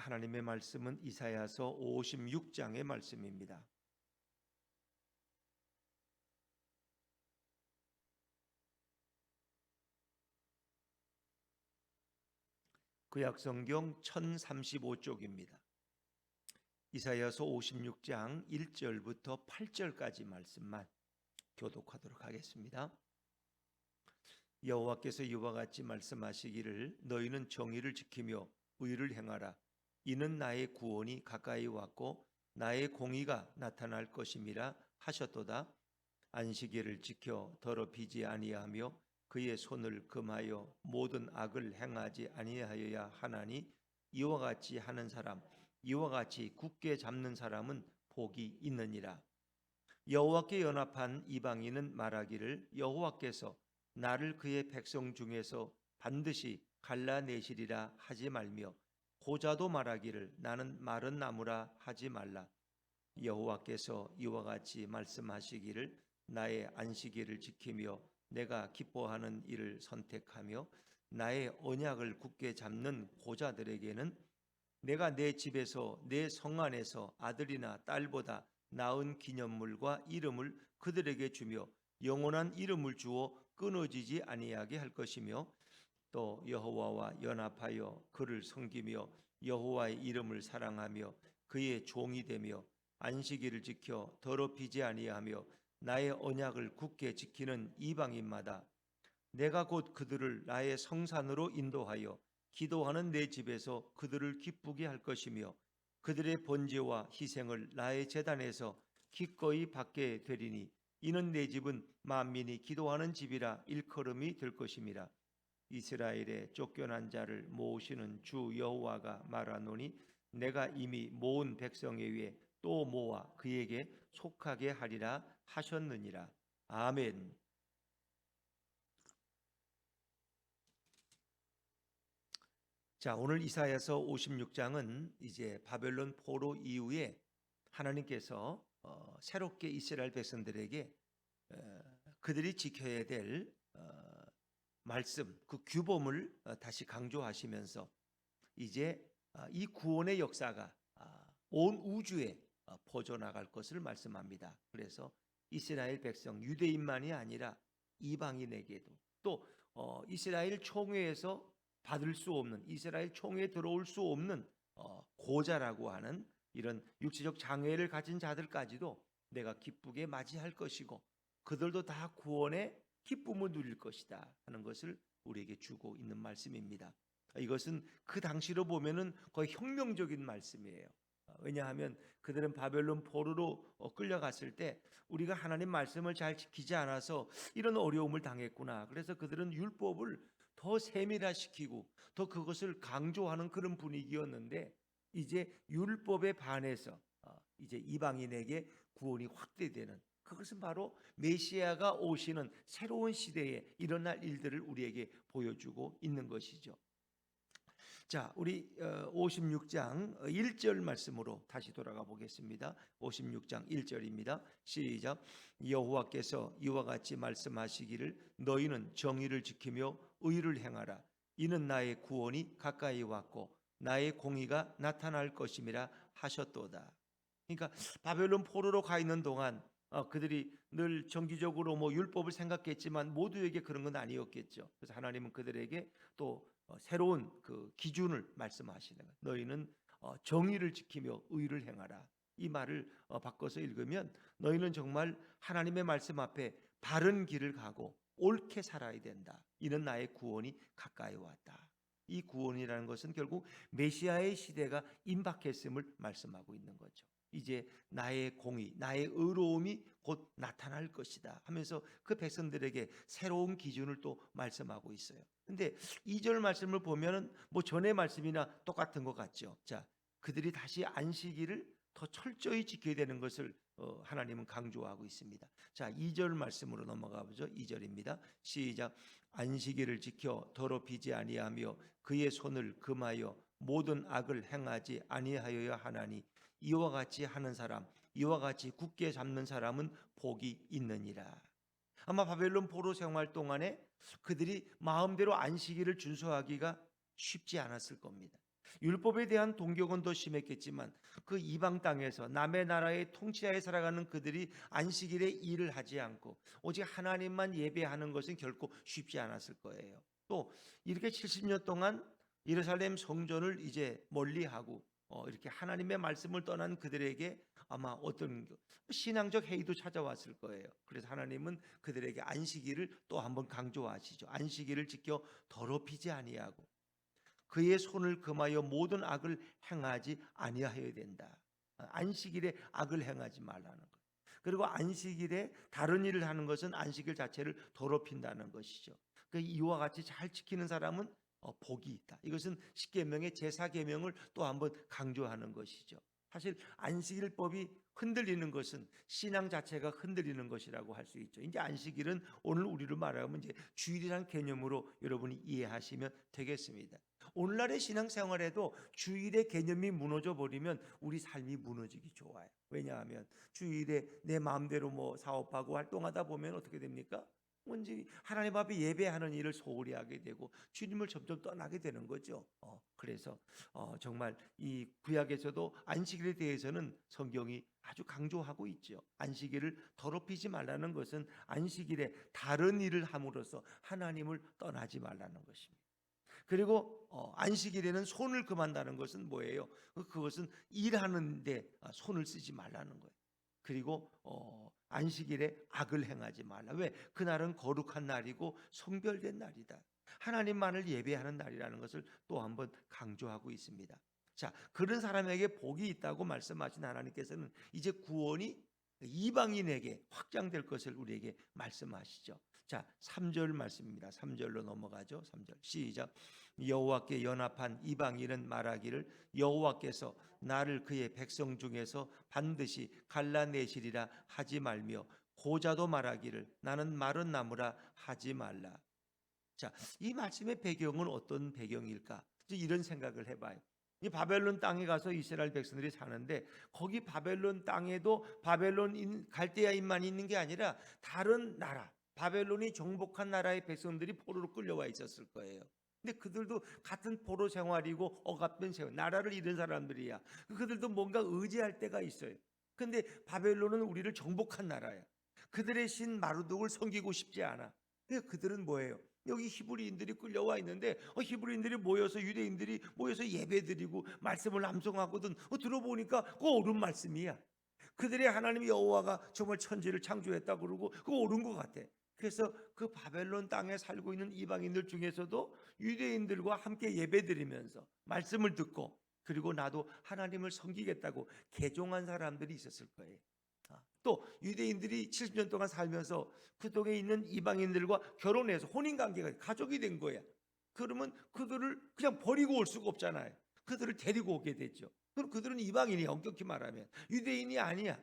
하나님의 말씀은 이사야서 56장의 말씀입니다. 구약성경 1035쪽입니다. 이사야서 56장 1절부터 8절까지 말씀만 교독하도록 하겠습니다. 여호와께서 이와 같이 말씀하시기를 너희는 정의를 지키며 의를 행하라. 이는 나의 구원이 가까이 왔고 나의 공의가 나타날 것임이라 하셨도다. 안식일을 지켜 더럽히지 아니하며 그의 손을 금하여 모든 악을 행하지 아니하여야 하나니 이와 같이 하는 사람 이와 같이 굳게 잡는 사람은 복이 있느니라. 여호와께 연합한 이방인은 말하기를 여호와께서 나를 그의 백성 중에서 반드시 갈라내시리라 하지 말며 고자도 말하기를 나는 마른 나무라 하지 말라. 여호와께서 이와 같이 말씀하시기를 나의 안식일을 지키며 내가 기뻐하는 일을 선택하며 나의 언약을 굳게 잡는 고자들에게는 내가 내 집에서 내 성 안에서 아들이나 딸보다 나은 기념물과 이름을 그들에게 주며 영원한 이름을 주어 끊어지지 아니하게 할 것이며 또 여호와와 연합하여 그를 섬기며 여호와의 이름을 사랑하며 그의 종이 되며 안식일을 지켜 더럽히지 아니하며 나의 언약을 굳게 지키는 이방인마다 내가 곧 그들을 나의 성산으로 인도하여 기도하는 내 집에서 그들을 기쁘게 할 것이며 그들의 번제와 희생을 나의 제단에서 기꺼이 받게 되리니 이는 내 집은 만민이 기도하는 집이라 일컬음이 될 것임이라. 이스라엘의 쫓겨난 자를 모으시는 주 여호와가 말하노니 내가 이미 모은 백성에 의해 또 모아 그에게 속하게 하리라 하셨느니라. 아멘. 자, 오늘 이사야서 56장은 이제 바벨론 포로 이후에 하나님께서 새롭게 이스라엘 백성들에게 그들이 지켜야 될 말씀, 그 규범을 다시 강조하시면서 이제 이 구원의 역사가 온 우주에 퍼져나갈 것을 말씀합니다. 그래서 이스라엘 백성, 유대인만이 아니라 이방인에게도 또 이스라엘 총회에서 받을 수 없는, 이스라엘 총회에 들어올 수 없는 고자라고 하는 이런 육체적 장애를 가진 자들까지도 내가 기쁘게 맞이할 것이고 그들도 다 구원의 기쁨을 누릴 것이다 하는 것을 우리에게 주고 있는 말씀입니다. 이것은 그 당시로 보면은 거의 혁명적인 말씀이에요. 왜냐하면 그들은 바벨론 포로로 끌려갔을 때 우리가 하나님 말씀을 잘 지키지 않아서 이런 어려움을 당했구나. 그래서 그들은 율법을 더 세밀화시키고 더 그것을 강조하는 그런 분위기였는데 이제 율법에 반해서 이제 이방인에게 구원이 확대되는, 그것은 바로 메시아가 오시는 새로운 시대에 일어날 일들을 우리에게 보여주고 있는 것이죠. 자, 우리 56장 1절 말씀으로 다시 돌아가 보겠습니다. 56장 1절입니다. 시작. 여호와께서 이와 같이 말씀하시기를 너희는 정의를 지키며 의를 행하라. 이는 나의 구원이 가까이 왔고 나의 공의가 나타날 것임이라 하셨도다. 그러니까 바벨론 포로로 가 있는 동안 그들이 늘 정기적으로 율법을 생각했지만 모두에게 그런 건 아니었겠죠. 그래서 하나님은 그들에게 또 새로운 그 기준을 말씀하시는 거예요. 너희는 정의를 지키며 의를 행하라. 이 말을 바꿔서 읽으면 너희는 정말 하나님의 말씀 앞에 바른 길을 가고 옳게 살아야 된다. 이는 나의 구원이 가까이 왔다. 이 구원이라는 것은 결국 메시아의 시대가 임박했음을 말씀하고 있는 거죠. 이제 나의 공의, 나의 의로움이 곧 나타날 것이다 하면서 그 백성들에게 새로운 기준을 또 말씀하고 있어요. 근데 2절 말씀을 보면은 전의 말씀이나 똑같은 것 같죠. 자, 그들이 다시 안식일을 더 철저히 지켜야 되는 것을 하나님은 강조하고 있습니다. 자, 2절 말씀으로 넘어가 보죠. 2절입니다. 시작. 안식일을 지켜 더럽히지 아니하며 그의 손을 금하여 모든 악을 행하지 아니하여야 하나니 이와 같이 하는 사람, 이와 같이 굳게 잡는 사람은 복이 있느니라. 아마 바벨론 포로 생활 동안에 그들이 마음대로 안식일을 준수하기가 쉽지 않았을 겁니다. 율법에 대한 동경은 더 심했겠지만 그 이방 땅에서 남의 나라의 통치하에 살아가는 그들이 안식일에 일을 하지 않고 오직 하나님만 예배하는 것은 결코 쉽지 않았을 거예요. 또 이렇게 70년 동안 예루살렘 성전을 이제 멀리하고 이렇게 하나님의 말씀을 떠난 그들에게 아마 어떤 신앙적 해이도 찾아왔을 거예요. 그래서 하나님은 그들에게 안식일을 또 한번 강조하시죠. 안식일을 지켜 더럽히지 아니하고 그의 손을 금하여 모든 악을 행하지 아니하여야 된다. 안식일에 악을 행하지 말라는 것. 그리고 안식일에 다른 일을 하는 것은 안식일 자체를 더럽힌다는 것이죠. 그 이와 같이 잘 지키는 사람은 복이 있다. 이것은 십계명의 제사계명을 또 한번 강조하는 것이죠. 사실 안식일법이 흔들리는 것은 신앙 자체가 흔들리는 것이라고 할 수 있죠. 이제 안식일은 오늘 우리로 말하면 이제 주일이라는 개념으로 여러분이 이해하시면 되겠습니다. 오늘날의 신앙생활에도 주일의 개념이 무너져 버리면 우리 삶이 무너지기 좋아요. 왜냐하면 주일에 내 마음대로 뭐 사업하고 활동하다 보면 어떻게 됩니까? 뭔지 하나님 앞에 예배하는 일을 소홀히 하게 되고 주님을 점점 떠나게 되는 거죠. 그래서 정말 이 구약에서도 안식일에 대해서는 성경이 아주 강조하고 있죠. 안식일을 더럽히지 말라는 것은 안식일에 다른 일을 함으로써 하나님을 떠나지 말라는 것입니다. 그리고 안식일에는 손을 금한다는 것은 뭐예요? 그것은 일하는데 손을 쓰지 말라는 거예요. 그리고 안식일에 악을 행하지 말라. 왜? 그날은 거룩한 날이고 성별된 날이다. 하나님만을 예배하는 날이라는 것을 또 한번 강조하고 있습니다. 자, 그런 사람에게 복이 있다고 말씀하신 하나님께서는 이제 구원이 이방인에게 확장될 것을 우리에게 말씀하시죠. 자, 3절 말씀입니다. 3절로 넘어가죠. 3절 시작. 여호와께 연합한 이방인은 말하기를 여호와께서 나를 그의 백성 중에서 반드시 갈라내시리라 하지 말며 고자도 말하기를 나는 마른 나무라 하지 말라. 자, 이 말씀의 배경은 어떤 배경일까? 이런 생각을 해봐요. 이 바벨론 땅에 가서 이스라엘 백성들이 사는데 거기 바벨론 땅에도 바벨론 갈대아인만 있는 게 아니라 다른 나라 바벨론이 정복한 나라의 백성들이 포로로 끌려와 있었을 거예요. 근데 그들도 같은 포로 생활이고 억압된 생활, 나라를 잃은 사람들이야. 그들도 뭔가 의지할 때가 있어요. 근데 바벨론은 우리를 정복한 나라야. 그들의 신 마르독을 섬기고 싶지 않아. 근데 그들은 뭐예요? 여기 히브리인들이 끌려와 있는데 히브리인들이 모여서 유대인들이 모여서 예배드리고 말씀을 암송하거든. 들어보니까 그 옳은 말씀이야. 그들의 하나님 여호와가 정말 천지를 창조했다 그러고 그거 옳은 것 같아. 그래서 그 바벨론 땅에 살고 있는 이방인들 중에서도 유대인들과 함께 예배드리면서 말씀을 듣고 그리고 나도 하나님을 섬기겠다고 개종한 사람들이 있었을 거예요. 또 유대인들이 70년 동안 살면서 그 동에 있는 이방인들과 결혼해서 혼인관계가 가족이 된 거야. 그러면 그들을 그냥 버리고 올 수가 없잖아요. 그들을 데리고 오게 됐죠. 그럼 그들은 이방인이야. 엄격히 말하면 유대인이 아니야.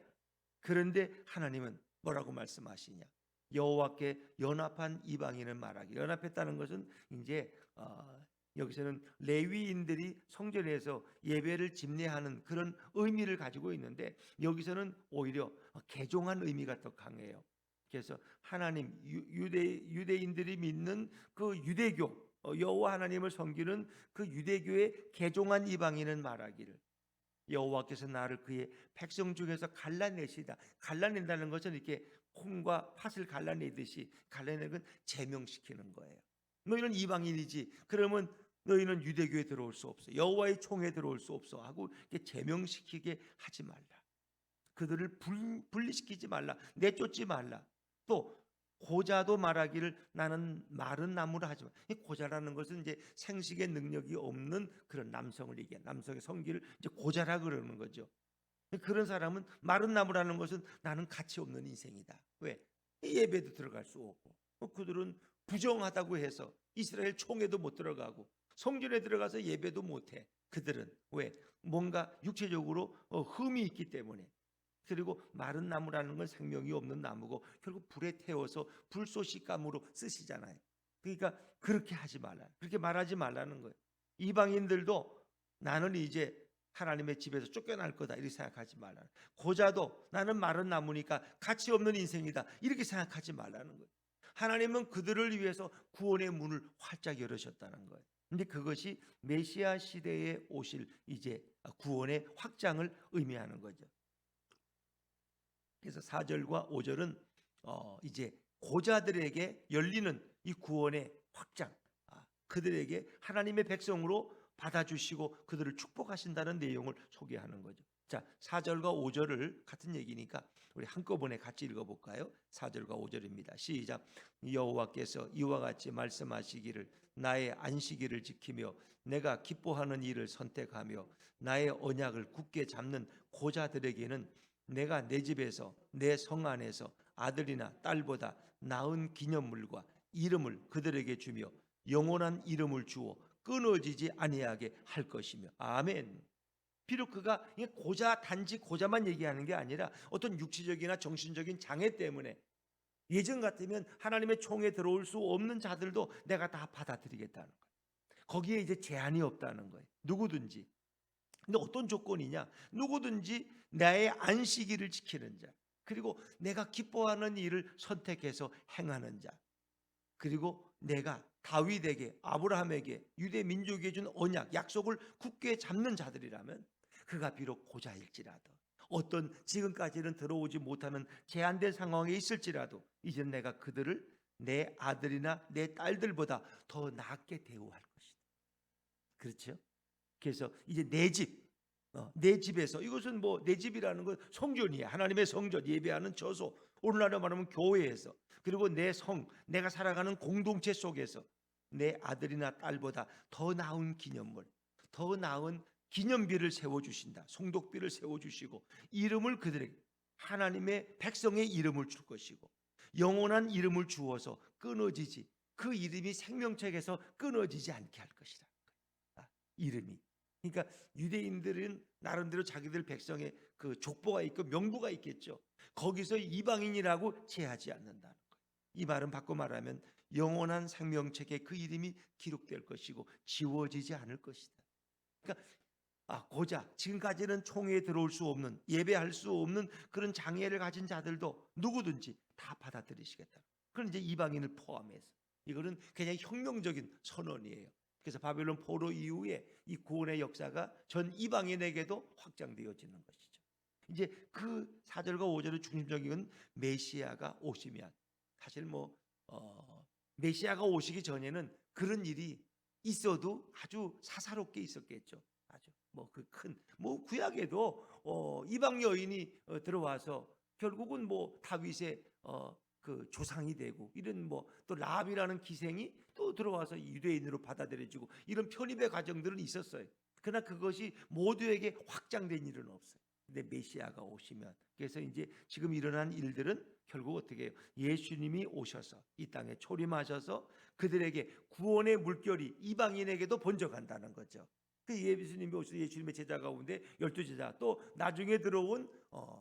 그런데 하나님은 뭐라고 말씀하시냐? 여호와께 연합한 이방인을 말하기. 연합했다는 것은 이제 여기서는 레위인들이 성전에서 예배를 집례하는 그런 의미를 가지고 있는데 여기서는 오히려 개종한 의미가 더 강해요. 그래서 하나님 유대인들이 믿는 그 유대교 여호와 하나님을 섬기는 그 유대교의 개종한 이방인은 말하기를 여호와께서 나를 그의 백성 중에서 갈라내시다. 갈라낸다는 것은 이렇게 콩과 팥을 갈라내듯이 갈라내는 건 제명시키는 거예요. 너희는 이방인이지. 그러면 너희는 유대교에 들어올 수 없어. 여호와의 총에 들어올 수 없어 하고 이렇게 제명시키게 하지 말라. 그들을 분리시키지 말라. 내쫓지 말라. 또 고자도 말하기를 나는 마른 나무라 하지 마. 이 고자라는 것은 이제 생식의 능력이 없는 그런 남성을 얘기해. 남성의 성기를 이제 고자라 그러는 거죠. 그런 사람은 마른 나무라는 것은 나는 가치 없는 인생이다. 왜? 예배도 들어갈 수 없고 그들은 부정하다고 해서 이스라엘 총회도 못 들어가고 성전에 들어가서 예배도 못해. 그들은 왜? 뭔가 육체적으로 흠이 있기 때문에. 그리고 마른 나무라는 건 생명이 없는 나무고 결국 불에 태워서 불쏘시감으로 쓰시잖아요. 그러니까 그렇게 하지 말라. 그렇게 말하지 말라는 거예요. 이방인들도 나는 이제 하나님의 집에서 쫓겨날 거다 이렇게 생각하지 말라. 고자도 나는 마른 나무니까 가치 없는 인생이다 이렇게 생각하지 말라는 거예요. 하나님은 그들을 위해서 구원의 문을 활짝 열으셨다는 거예요. 근데 그것이 메시아 시대에 오실 이제 구원의 확장을 의미하는 거죠. 그래서 4절과 5절은 이제 고자들에게 열리는 이 구원의 확장, 그들에게 하나님의 백성으로 받아주시고 그들을 축복하신다는 내용을 소개하는 거죠. 자, 4절과 5절을 같은 얘기니까 우리 한꺼번에 같이 읽어볼까요? 4절과 5절입니다. 시작. 여호와께서 이와 같이 말씀하시기를 나의 안식일을 지키며 내가 기뻐하는 일을 선택하며 나의 언약을 굳게 잡는 고자들에게는 내가 내 집에서 내 성 안에서 아들이나 딸보다 나은 기념물과 이름을 그들에게 주며 영원한 이름을 주어 끊어지지 아니하게 할 것이며. 아멘. 비록 그가 고자, 단지 고자만 얘기하는 게 아니라 어떤 육체적이나 정신적인 장애 때문에 예전 같으면 하나님의 총에 들어올 수 없는 자들도 내가 다 받아들이겠다는 거예요. 거기에 이제 제한이 없다는 거예요. 누구든지. 근데 어떤 조건이냐? 누구든지 나의 안식일을 지키는 자, 그리고 내가 기뻐하는 일을 선택해서 행하는 자, 그리고 내가 다윗에게, 아브라함에게, 유대 민족에게 준 언약, 약속을 굳게 잡는 자들이라면 그가 비록 고자일지라도, 어떤 지금까지는 들어오지 못하는 제한된 상황에 있을지라도 이제 내가 그들을 내 아들이나 내 딸들보다 더 낫게 대우할 것이다. 그렇죠? 그래서 이제 내 집, 내 집에서, 이것은 뭐 내 집이라는 건 성전이에요. 하나님의 성전, 예배하는 저소, 오늘날로 말하면 교회에서, 그리고 내 성, 내가 살아가는 공동체 속에서 내 아들이나 딸보다 더 나은 기념물, 더 나은 기념비를 세워주신다. 송독비를 세워주시고 이름을 그들에게, 하나님의 백성의 이름을 줄 것이고 영원한 이름을 주어서 끊어지지, 그 이름이 생명책에서 끊어지지 않게 할 것이다. 이름이. 그러니까 유대인들은 나름대로 자기들 백성의 그 족보가 있고 명부가 있겠죠. 거기서 이방인이라고 제하지 않는다는 거예요. 이 말은 바꿔 말하면 영원한 생명책에 그 이름이 기록될 것이고 지워지지 않을 것이다. 그러니까 고자, 지금까지는 총회에 들어올 수 없는, 예배할 수 없는 그런 장애를 가진 자들도 누구든지 다 받아들이시겠다. 그건 이제 이방인을 포함해서, 이거는 굉장히 혁명적인 선언이에요. 그래서 바벨론 포로 이후에 이 구원의 역사가 전 이방인에게도 확장되어지는 것이죠. 이제 그 4절과 5절의 중심적인 메시아가 오시면, 사실 메시아가 오시기 전에는 그런 일이 있어도 아주 사사롭게 있었겠죠. 아주 그 큰 구약에도 이방 여인이 들어와서 결국은 다윗의 그 조상이 되고, 이런 또 라합이라는 기생이 또 들어와서 유대인으로 받아들여지고, 이런 편입의 과정들은 있었어요. 그러나 그것이 모두에게 확장된 일은 없어요. 근데 메시아가 오시면, 그래서 이제 지금 일어난 일들은 결국 어떻게 해요? 예수님이 오셔서 이 땅에 초림하셔서 그들에게 구원의 물결이 이방인에게도 번져간다는 거죠. 그 예수님이 오셔서 예수님의 제자 가운데 12제자, 또 나중에 들어온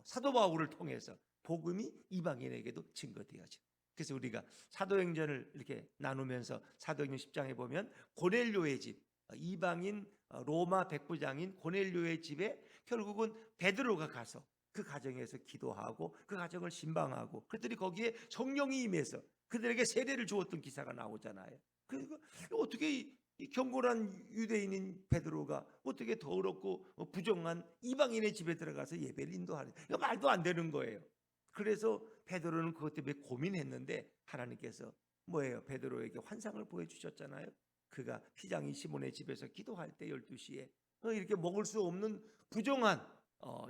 사도 바울을 통해서 복음이 이방인에게도 증거되어진. 그래서 우리가 사도행전을 이렇게 나누면서 사도행전 10장에 보면 고넬료의 집, 이방인 로마 백부장인 고넬료의 집에 결국은 베드로가 가서 그 가정에서 기도하고 그 가정을 신방하고, 그들이 거기에 성령이 임해서 그들에게 세례를 주었던 기사가 나오잖아요. 그러니까 어떻게 이 경건한 유대인인 베드로가 어떻게 더럽고 부정한 이방인의 집에 들어가서 예배를 인도하는, 이거 말도 안 되는 거예요. 그래서 베드로는 그것 때문에 고민했는데 하나님께서 베드로에게 환상을 보여주셨잖아요. 그가 피장이 시몬의 집에서 기도할 때 12시에 이렇게 먹을 수 없는 부정한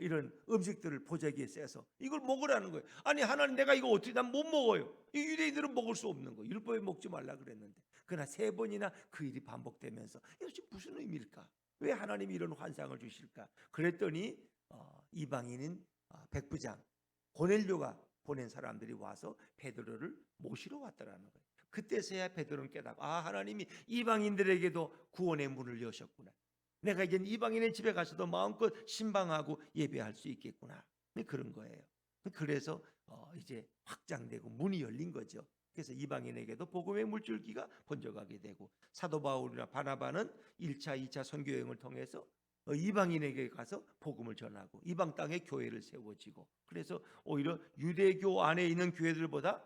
이런 음식들을 보자기에 쎄서 이걸 먹으라는 거예요. 아니 하나님, 내가 이거 어떻게, 난 못 먹어요. 이 유대인들은 먹을 수 없는 거, 율법에 먹지 말라 그랬는데, 그러나 3번이나 그 일이 반복되면서 이것이 무슨 의미일까? 왜 하나님이 이런 환상을 주실까? 그랬더니 이방인인 백부장 고넬료가 보낸 사람들이 와서 베드로를 모시러 왔더라는 거예요. 그때서야 베드로는 깨닫고, 하나님이 이방인들에게도 구원의 문을 여셨구나. 내가 이제 이방인의 집에 가서도 마음껏 신방하고 예배할 수 있겠구나. 그런 거예요. 그래서 이제 확장되고 문이 열린 거죠. 그래서 이방인에게도 복음의 물줄기가 번져가게 되고, 사도 바울이나 바나바는 1차, 2차 선교여행을 통해서 이방인에게 가서 복음을 전하고 이방 땅에 교회를 세워지고, 그래서 오히려 유대교 안에 있는 교회들보다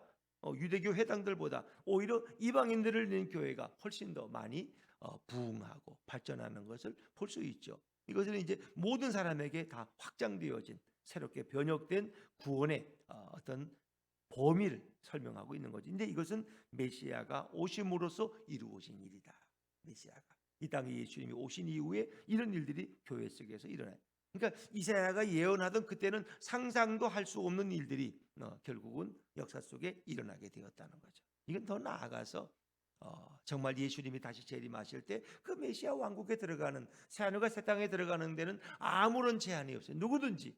유대교 회당들보다 오히려 이방인들을 낸 교회가 훨씬 더 많이 부흥하고 발전하는 것을 볼 수 있죠. 이것은 이제 모든 사람에게 다 확장되어진 새롭게 변혁된 구원의 어떤 범위를 설명하고 있는 거죠. 근데 이것은 메시아가 오심으로써 이루어진 일이다. 메시아가 이 땅에 예수님이 오신 이후에 이런 일들이 교회 속에서 일어나요. 그러니까 이사야가 예언하던 그때는 상상도 할 수 없는 일들이 결국은 역사 속에 일어나게 되었다는 거죠. 이건 더 나아가서 정말 예수님이 다시 재림하실 때 그 메시아 왕국에 들어가는 새하늘과 새 땅에 들어가는 데는 아무런 제한이 없어요. 누구든지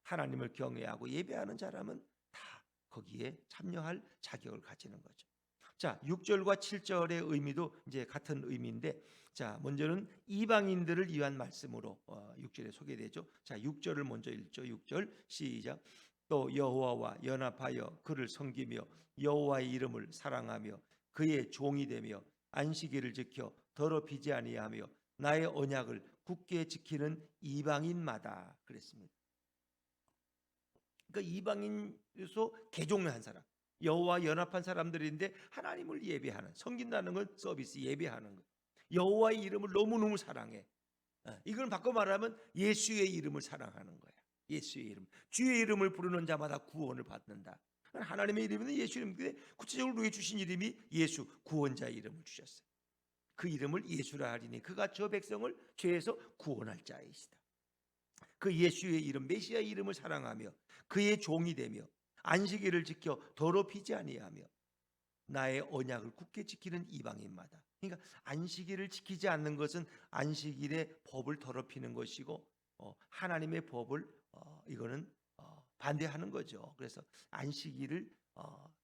하나님을 경외하고 예배하는 사람은 다 거기에 참여할 자격을 가지는 거죠. 자, 6절과 7절의 의미도 이제 같은 의미인데, 자, 먼저는 이방인들을 위한 말씀으로 6절에 소개되죠. 자, 6절을 먼저 읽죠. 6절 시작. 또 여호와와 연합하여 그를 섬기며 여호와의 이름을 사랑하며 그의 종이 되며 안식일을 지켜 더럽히지 아니하며 나의 언약을 굳게 지키는 이방인마다 그랬습니다. 그러니까 이방인에서 개종한 사람, 여호와 연합한 사람들인데 하나님을 예배하는, 섬긴다는 건 서비스, 예배하는 것. 여호와의 이름을 너무너무 사랑해. 이걸 바꿔 말하면 예수의 이름을 사랑하는 거야. 예수의 이름, 주의 이름을 부르는 자마다 구원을 받는다. 하나님의 이름은 예수 이름인데 구체적으로 우리에게 주신 이름이 예수, 구원자의 이름을 주셨어요. 그 이름을 예수라 하리니 그가 저 백성을 죄에서 구원할 자이시다. 그 예수의 이름, 메시아의 이름을 사랑하며 그의 종이 되며 안식일을 지켜 더럽히지 아니하며 나의 언약을 굳게 지키는 이방인마다. 그러니까 안식일을 지키지 않는 것은 안식일의 법을 더럽히는 것이고 하나님의 법을 이거는 반대하는 거죠. 그래서 안식일을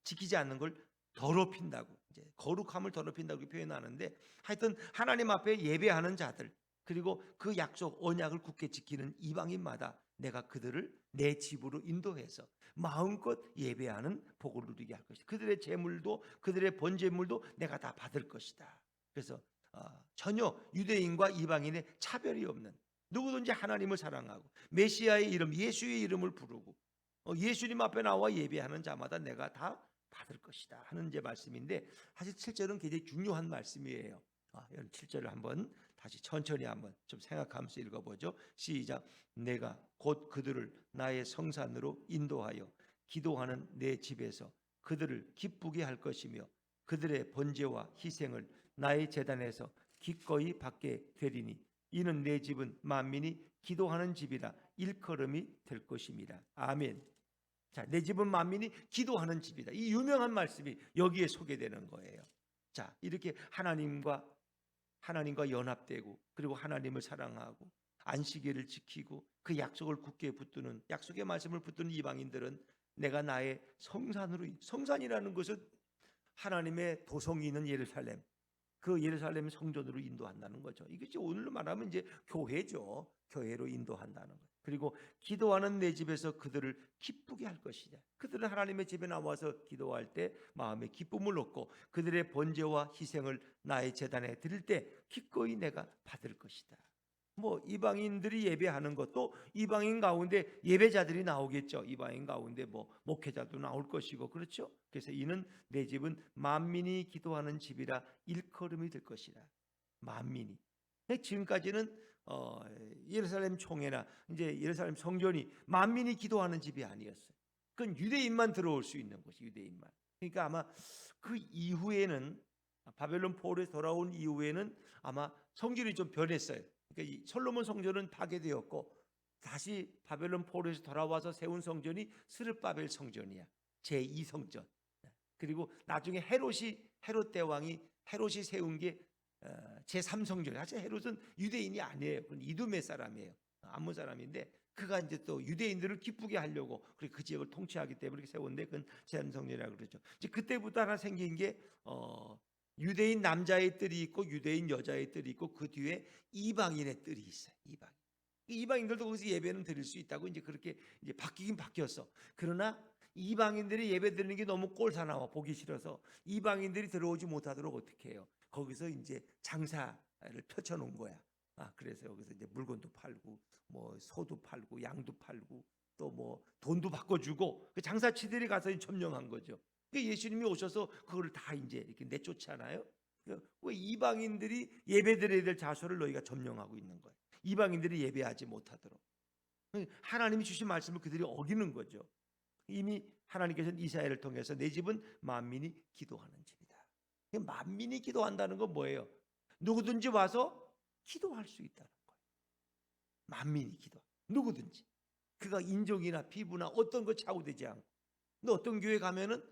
지키지 않는 걸 더럽힌다고, 이제 거룩함을 더럽힌다고 표현하는데, 하여튼 하나님 앞에 예배하는 자들, 그리고 그 약속 언약을 굳게 지키는 이방인마다 내가 그들을 내 집으로 인도해서 마음껏 예배하는 복을 누리게 할 것이다. 그들의 재물도 그들의 번제물도 내가 다 받을 것이다. 그래서 전혀 유대인과 이방인의 차별이 없는, 누구든지 하나님을 사랑하고 메시아의 이름, 예수의 이름을 부르고 예수님 앞에 나와 예배하는 자마다 내가 다 받을 것이다 하는 제 말씀인데, 사실 7절은 굉장히 중요한 말씀이에요. 7절을 한번 다시 천천히 한번 좀 생각하면서 읽어보죠. 시작. 내가 곧 그들을 나의 성산으로 인도하여 기도하는 내 집에서 그들을 기쁘게 할 것이며 그들의 번제와 희생을 나의 제단에서 기꺼이 받게 되리니 이는 내 집은 만민이 기도하는 집이라 일컬음이 될 것입니다. 아멘. 자, 내 집은 만민이 기도하는 집이다. 이 유명한 말씀이 여기에 소개되는 거예요. 자, 이렇게 하나님과 연합되고 그리고 하나님을 사랑하고 안식일을 지키고 그 약속을 굳게 붙드는, 약속의 말씀을 붙드는 이방인들은 내가 나의 성산으로, 성산이라는 것은 하나님의 도성이 있는 예루살렘, 그 예루살렘 성전으로 인도한다는 거죠. 이것이 오늘로 말하면 이제 교회죠. 교회로 인도한다는 것. 그리고 기도하는 내 집에서 그들을 기쁘게 할 것이다. 그들은 하나님의 집에 나와서 기도할 때 마음에 기쁨을 얻고 그들의 번제와 희생을 나의 제단에 드릴 때 기꺼이 내가 받을 것이다. 뭐 이방인들이 예배하는 것도 이방인 가운데 예배자들이 나오겠죠. 이방인 가운데 뭐 목회자도 나올 것이고, 그렇죠. 그래서 이는 내 집은 만민이 기도하는 집이라 일컬음이 될 것이라. 만민이. 지금까지는 예루살렘 총회나 이제 예루살렘 성전이 만민이 기도하는 집이 아니었어요. 그건 유대인만 들어올 수 있는 곳이, 유대인만. 그러니까 아마 그 이후에는, 바벨론 포로에서 돌아온 이후에는 아마 성전이 좀 변했어요. 그러니까 이 솔로몬 성전은 파괴되었고 다시 바벨론 포로에서 돌아와서 세운 성전이 스룹바벨 성전이야. 제2성전. 그리고 나중에 헤롯 대왕이 헤롯이 세운 게 제3성전. 사실 헤롯은 유대인이 아니에요. 그건 이두메 사람이에요. 암몬 사람인데 그가 이제 또 유대인들을 기쁘게 하려고 그 지역을 통치하기 때문에 이렇게 세웠는데 그건 제3성전이라고 그러죠. 이제 그때부터 하나 생긴 게 유대인 남자의 뜰이 있고 유대인 여자의 뜰이 있고 그 뒤에 이방인의 뜰이 있어요. 이방인들도 거기서 예배는 드릴 수 있다고 이제 그렇게 이제 바뀌긴 바뀌었어. 그러나 이방인들이 예배 드리는 게 너무 꼴사나워 보기 싫어서 이방인들이 들어오지 못하도록 어떻게 해요? 거기서 이제 장사를 펼쳐놓은 거야. 그래서 여기서 이제 물건도 팔고 뭐 소도 팔고 양도 팔고 또 뭐 돈도 바꿔주고 그 장사치들이 가서 점령한 거죠. 예수님이 오셔서 그걸 다 이제 이렇게 내쫓잖아요. 왜 이방인들이 예배드려야 될 자소를 너희가 점령하고 있는 거예요. 이방인들이 예배하지 못하도록. 하나님이 주신 말씀을 그들이 어기는 거죠. 이미 하나님께서는 이사야를 통해서 내 집은 만민이 기도하는 집이다. 만민이 기도한다는 건 뭐예요? 누구든지 와서 기도할 수 있다는 거예요. 만민이 기도. 누구든지. 그가 인종이나 피부나 어떤 거 차고되지 않고. 근데 어떤 교회 가면은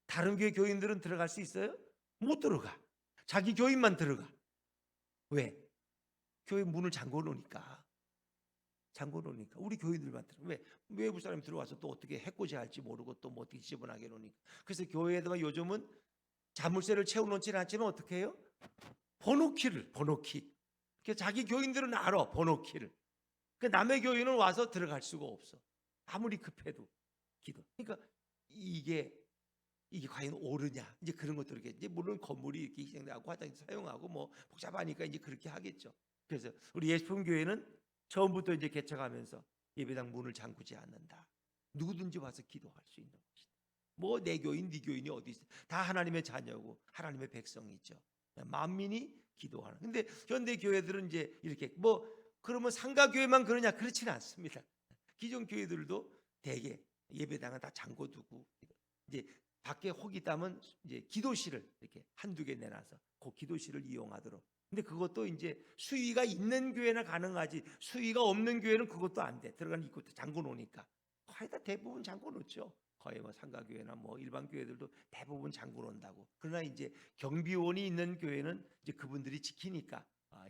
다른 교회 교인들은 들어갈 수 있어요? 못 들어가. 자기 교인만 들어가. 왜? 교회 문을 잠궈 놓으니까. 우리 교인들만 들어. 왜? 외부 사람이 들어와서 또 어떻게 해코지 할지 모르고 또 뭐 어떻게 지저분하게 놓으니까. 그래서 교회에다가 요즘은 자물쇠를 채워놓지는 않지만 어떻게 해요? 번호키. 자기 교인들은 알아, 번호키를. 남의 교인은 와서 들어갈 수가 없어. 아무리 급해도 기도. 그러니까 이게 과연 옳으냐? 이제 그런 것들 이제 물론 건물이 이렇게 희생하고 화장실 사용하고 뭐 복잡하니까 이제 그렇게 하겠죠. 그래서 우리 예수품 교회는 처음부터 이제 개척하면서 예배당 문을 잠그지 않는다. 누구든지 와서 기도할 수 있는 것이다. 뭐 내 교인, 네 교인이 어디 있어? 다 하나님의 자녀고 하나님의 백성이죠. 만민이 기도하는. 근데 현대 교회들은 이제 이렇게 뭐 그러면 상가 교회만 그러냐? 그렇지는 않습니다. 기존 교회들도 대개 예배당은 다 잠궈두고 이제 밖에 혹 있다면 이제 기도실을 이렇게 한두 개 내놔서 그 기도실을 이용하도록. 근데 그것도 이제 수위가 있는 교회나 가능하지 수위가 없는 교회는 그것도 안 돼. 들어가는 입구도 잠궈 놓으니까. 거의 다 대부분 잠궈 놓죠. 거의 뭐 상가교회나 뭐 일반 교회들도 대부분 잠궈 놓는다고. 그러나 이제 경비원이 있는 교회는 이제 그분들이 지키니까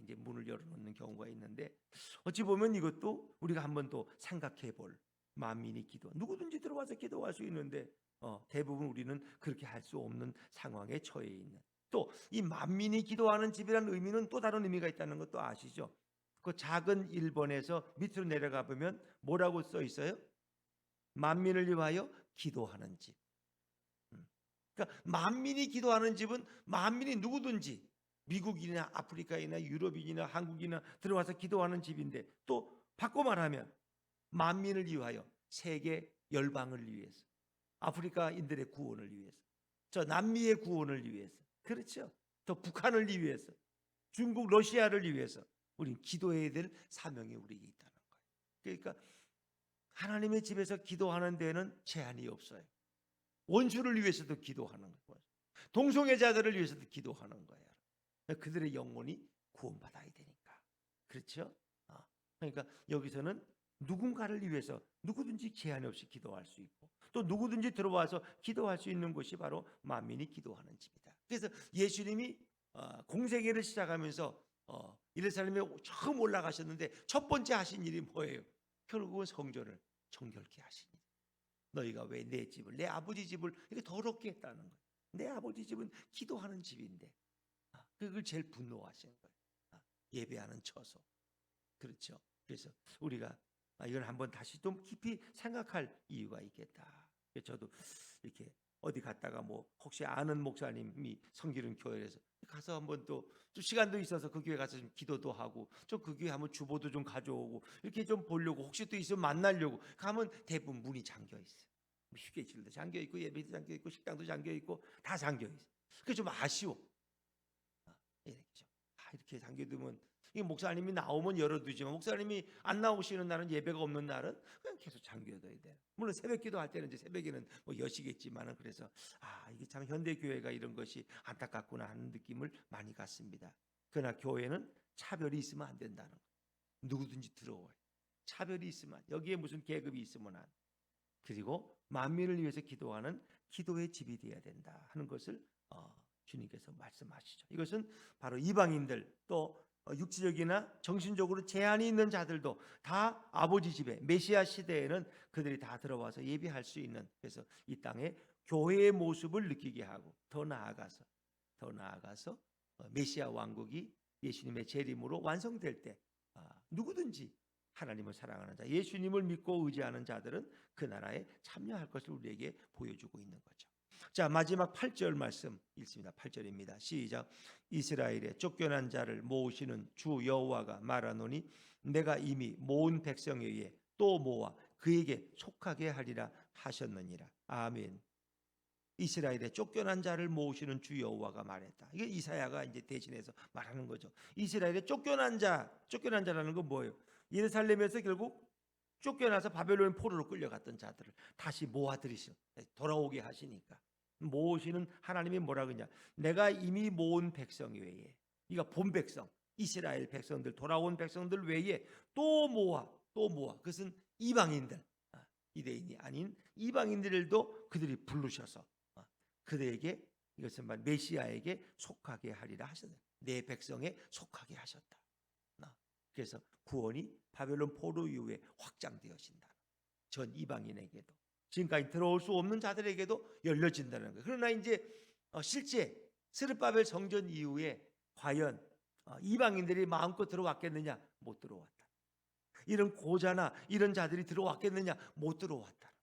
이제 문을 열어놓는 경우가 있는데 어찌 보면 이것도 우리가 한번 또 생각해 볼 만민이 기도. 누구든지 들어와서 기도할 수 있는데 대부분 우리는 그렇게 할 수 없는 상황에 처해 있는. 또 이 만민이 기도하는 집이라는 의미는 또 다른 의미가 있다는 것도 아시죠? 그 작은 1번에서 밑으로 내려가 보면 뭐라고 써 있어요? 만민을 위하여 기도하는 집. 그러니까 만민이 기도하는 집은 만민이 누구든지 미국이나 아프리카이나 유럽인이나 한국이나 들어와서 기도하는 집인데 또 바꿔 말하면 만민을 위하여 세계 열방을 위해서 아프리카인들의 구원을 위해서 저 남미의 구원을 위해서 그렇죠. 또 북한을 위해서 중국 러시아를 위해서 우리는 기도해야 될 사명이 우리에게 있다는 거예요. 그러니까 하나님의 집에서 기도하는 데는 제한이 없어요. 원수를 위해서도 기도하는 거예요. 동성애자들을 위해서도 기도하는 거예요. 그들의 영혼이 구원받아야 되니까. 그렇죠? 그러니까 여기서는 누군가를 위해서 누구든지 제한 없이 기도할 수 있고 또 누구든지 들어와서 기도할 수 있는 곳이 바로 만민이 기도하는 집이다. 그래서 예수님이 공생애를 시작하면서 예루살렘에 처음 올라가셨는데 첫 번째 하신 일이 뭐예요? 결국은 성전을 정결케 하시니 너희가 왜 내 집을 내 아버지 집을 이렇게 더럽게 했다는 거예요. 내 아버지 집은 기도하는 집인데 그걸 제일 분노하시는 거예요. 예배하는 처소. 그렇죠. 그래서 우리가 이걸 한번 다시 좀 깊이 생각할 이유가 있겠다. 저도 이렇게 어디 갔다가 뭐 혹시 아는 목사님이 섬기는 교회에서 가서 한번 또 시간도 있어서 그 교회 가서 좀 기도도 하고 좀 그 교회 한번 주보도 좀 가져오고 이렇게 좀 보려고 혹시 또 있으면 만나려고 가면 대부분 문이 잠겨 있어요. 휴게실도 잠겨 있고 예배도 잠겨 있고 식당도 잠겨 있고 다 잠겨 있어요. 그게 좀 아쉬워. 이렇게 잠겨두면 이 목사님이 나오면 열어두지만 목사님이 안 나오시는 날은 예배가 없는 날은 그냥 계속 잠겨둬야 돼. 물론 새벽기도 할 때는 이제 새벽에는 뭐 여시겠지만은 그래서 이게 참 현대 교회가 이런 것이 안타깝구나 하는 느낌을 많이 갖습니다. 그러나 교회는 차별이 있으면 안 된다는 거. 누구든지 들어와요. 차별이 있으면 여기에 무슨 계급이 있으면 안. 그리고 만민을 위해서 기도하는 기도의 집이 되어야 된다 하는 것을 주님께서 말씀하시죠. 이것은 바로 이방인들 또 육체적이나 정신적으로 제한이 있는 자들도 다 아버지 집에 메시아 시대에는 그들이 다 들어와서 예배할 수 있는 그래서 이 땅에 교회의 모습을 느끼게 하고 더 나아가서 메시아 왕국이 예수님의 재림으로 완성될 때 누구든지 하나님을 사랑하는 자, 예수님을 믿고 의지하는 자들은 그 나라에 참여할 것을 우리에게 보여주고 있는 거죠. 자, 마지막 8절 말씀 읽습니다. 8절입니다. 시작. 이스라엘의 쫓겨난 자를 모으시는 주 여호와가 말하노니 내가 이미 모은 백성에 의해 또 모아 그에게 속하게 하리라 하셨느니라. 아멘. 이스라엘의 쫓겨난 자를 모으시는 주 여호와가 말했다. 이게 이사야가 이제 대신해서 말하는 거죠. 이스라엘의 쫓겨난 자라는 건 뭐예요? 예루살렘에서 결국 쫓겨나서 바벨론 포로로 끌려갔던 자들을 다시 모아들이시고 돌아오게 하시니까 모으시는 하나님이 뭐라 그러냐? 내가 이미 모은 백성 외에, 이가 본 백성, 이스라엘 백성들, 돌아온 백성들 외에 또 모아. 그것은 이방인들, 유대인이 아닌 이방인들도 그들이 부르셔서 그들에게, 이것은 말 메시아에게 속하게 하리라 하셨다. 내 백성에 속하게 하셨다. 그래서 구원이 바벨론 포로 이후에 확장되어진다. 전 이방인에게도, 지금까지 들어올 수 없는 자들에게도 열려진다는 거예요. 그러나 이제 실제 스룹바벨 성전 이후에 과연 이방인들이 마음껏 들어왔겠느냐? 못 들어왔다. 이런 고자나 이런 자들이 들어왔겠느냐? 못 들어왔다.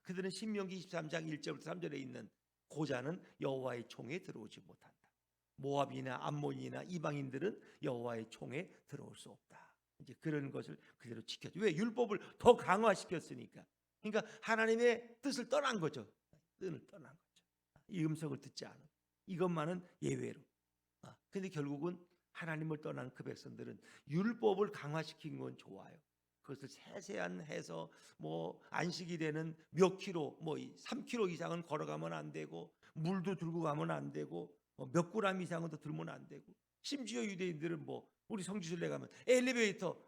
그들은 신명기 23장 1절부터 3절에 있는 고자는 여호와의 총에 들어오지 못한다. 모압이나 암몬이나 이방인들은 여호와의 총에 들어올 수 없다. 이제 그런 것을 그대로 지켰죠. 왜? 율법을 더 강화시켰으니까. 그러니까 하나님의 뜻을 떠난 거죠. 뜻을 떠난 거죠. 이 음성을 듣지 않은 이것만은 예외로. 근데 결국은 하나님을 떠난 그 백성들은 율법을 강화시킨 건 좋아요. 그것을 세세한 해서 뭐 안식이 되는 몇 킬로, 뭐 3킬로 이상은 걸어가면 안 되고, 물도 들고 가면 안 되고, 몇 그램 이상은 더 들면 안 되고, 심지어 유대인들은 뭐 우리 성지순례 가면 엘리베이터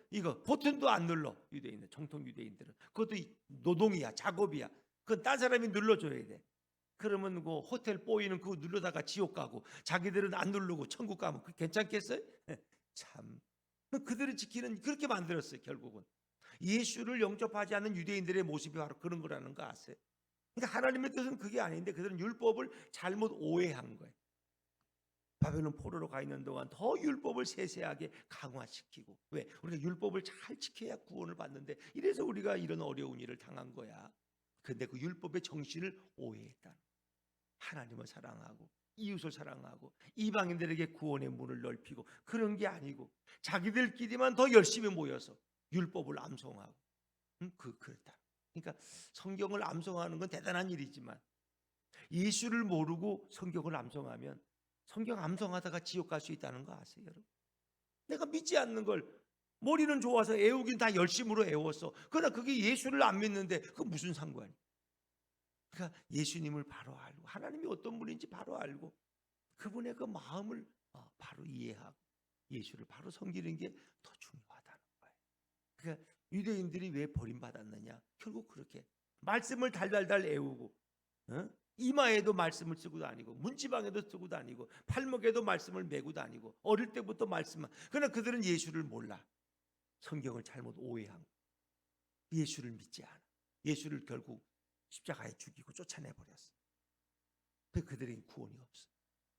이거 버튼도 안 눌러. 유대인들, 정통 유대인들은 그것도 노동이야, 작업이야. 그건 딴 사람이 눌러줘야 돼. 그러면 그 호텔 보이는 그거 누르다가 지옥 가고, 자기들은 안 누르고 천국 가면 그 괜찮겠어요? 참, 그들을 지키는, 그렇게 만들었어요. 결국은 예수를 영접하지 않는 유대인들의 모습이 바로 그런 거라는 거 아세요? 그러니까 하나님의 뜻은 그게 아닌데 그들은 율법을 잘못 오해한 거예요. 바벨론 포로로 가 있는 동안 더 율법을 세세하게 강화시키고, 왜? 우리가 율법을 잘 지켜야 구원을 받는데, 이래서 우리가 이런 어려운 일을 당한 거야. 근데 그 율법의 정신을 오해했다. 하나님을 사랑하고 이웃을 사랑하고 이방인들에게 구원의 문을 넓히고 그런 게 아니고, 자기들끼리만 더 열심히 모여서 율법을 암송하고 그렇다. 그러니까 성경을 암송하는 건 대단한 일이지만 예수를 모르고 성경을 암송하면 성경 암송하다가 지옥 갈 수 있다는 거 아세요, 여러분? 내가 믿지 않는 걸 머리는 좋아서 애우긴 다 열심으로 애웠어. 그러나 그게 예수를 안 믿는데 그 무슨 상관이야? 그러니까 예수님을 바로 알고 하나님이 어떤 분인지 바로 알고 그분의 그 마음을 바로 이해하고 예수를 바로 섬기는 게 더 중요하다는 거예요. 그러니까 유대인들이 왜 버림받았느냐? 결국 그렇게 말씀을 달달달 애우고, 이마에도 말씀을 쓰고 다니고, 문지방에도 쓰고 다니고, 팔목에도 말씀을 메고 다니고, 어릴 때부터 말씀만. 그러나 그들은 예수를 몰라. 성경을 잘못 오해한 거예요. 예수를 믿지 않아. 예수를 결국 십자가에 죽이고 쫓아내 버렸어. 그들에게 구원이 없어.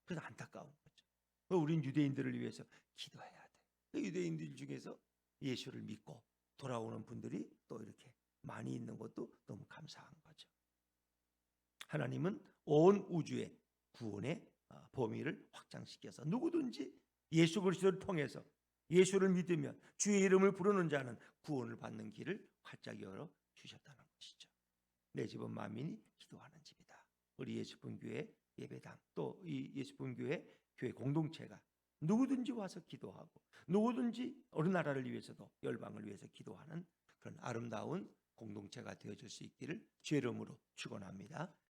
그래서 안타까운 거죠. 우리는 유대인들을 위해서 기도해야 돼. 유대인들 중에서 예수를 믿고 돌아오는 분들이 또 이렇게 많이 있는 것도 너무 감사한 거죠. 하나님은 온 우주의 구원의 범위를 확장시켜서 누구든지 예수 그리스도를 통해서 예수를 믿으면 주의 이름을 부르는 자는 구원을 받는 길을 활짝 열어 주셨다는 것이죠. 내 집은 만민이 기도하는 집이다. 우리 예수분교회 예배당, 또 이 예수분교회 교회 공동체가 누구든지 와서 기도하고 누구든지 어느 나라를 위해서도 열방을 위해서 기도하는 그런 아름다운 공동체가 되어줄 수 있기를 주의 이름으로 축원합니다.